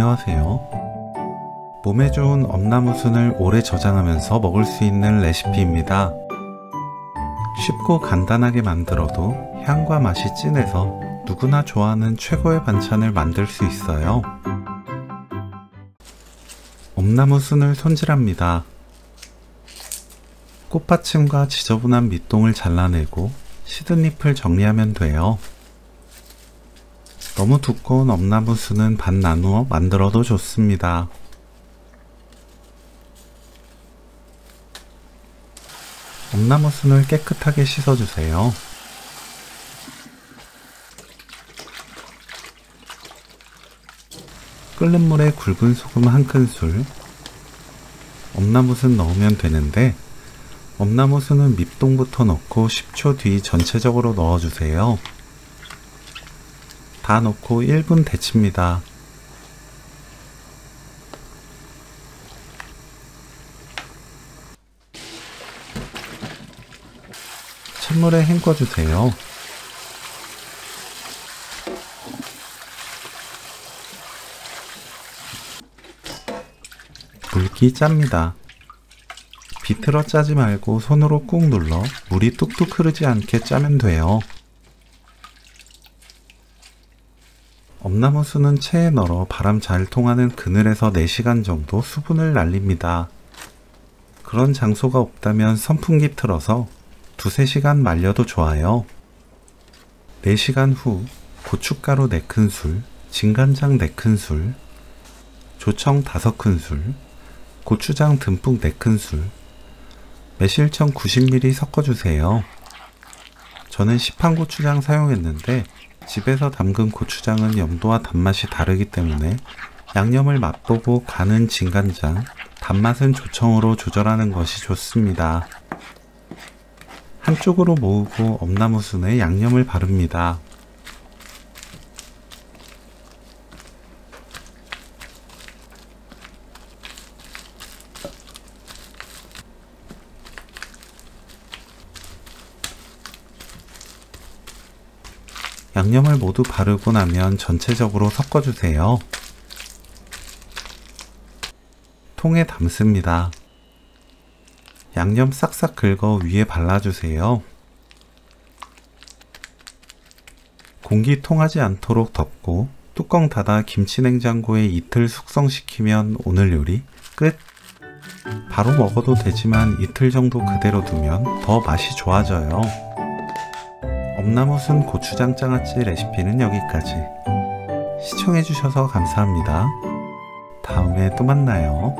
안녕하세요. 몸에 좋은 엄나무순을 오래 저장하면서 먹을 수 있는 레시피입니다. 쉽고 간단하게 만들어도 향과 맛이 진해서 누구나 좋아하는 최고의 반찬을 만들 수 있어요. 엄나무순을 손질합니다. 꽃받침과 지저분한 밑동을 잘라내고 시드잎을 정리하면 돼요. 너무 두꺼운 엄나무순은 반 나누어 만들어도 좋습니다. 엄나무순을 깨끗하게 씻어주세요. 끓는 물에 굵은 소금 1큰술, 엄나무순 넣으면 되는데 엄나무순은 밑동부터 넣고 10초 뒤 전체적으로 넣어주세요. 다 넣고 1분 데칩니다. 찬물에 헹궈주세요. 굵기 짭니다. 비틀어 짜지 말고 손으로 꾹 눌러 물이 뚝뚝 흐르지 않게 짜면 돼요. 엄나무순은 체에 널어 바람 잘 통하는 그늘에서 4시간 정도 수분을 날립니다. 그런 장소가 없다면 선풍기 틀어서 2~3시간 말려도 좋아요. 4시간 후 고춧가루 4큰술, 진간장 4큰술, 조청 5큰술, 고추장 듬뿍 4큰술, 매실청 90ml 섞어주세요. 저는 시판 고추장 사용했는데 집에서 담근 고추장은 염도와 단맛이 다르기 때문에 양념을 맛보고 간은 진간장, 단맛은 조청으로 조절하는 것이 좋습니다. 한쪽으로 모으고 엄나무순에 양념을 바릅니다. 양념을 모두 바르고 나면 전체적으로 섞어주세요. 통에 담습니다. 양념 싹싹 긁어 위에 발라주세요. 공기 통하지 않도록 덮고 뚜껑 닫아 김치냉장고에 이틀 숙성시키면 오늘 요리 끝! 바로 먹어도 되지만 이틀 정도 그대로 두면 더 맛이 좋아져요. 엄나무순 고추장 장아찌 레시피는 여기까지. 시청해주셔서 감사합니다. 다음에 또 만나요.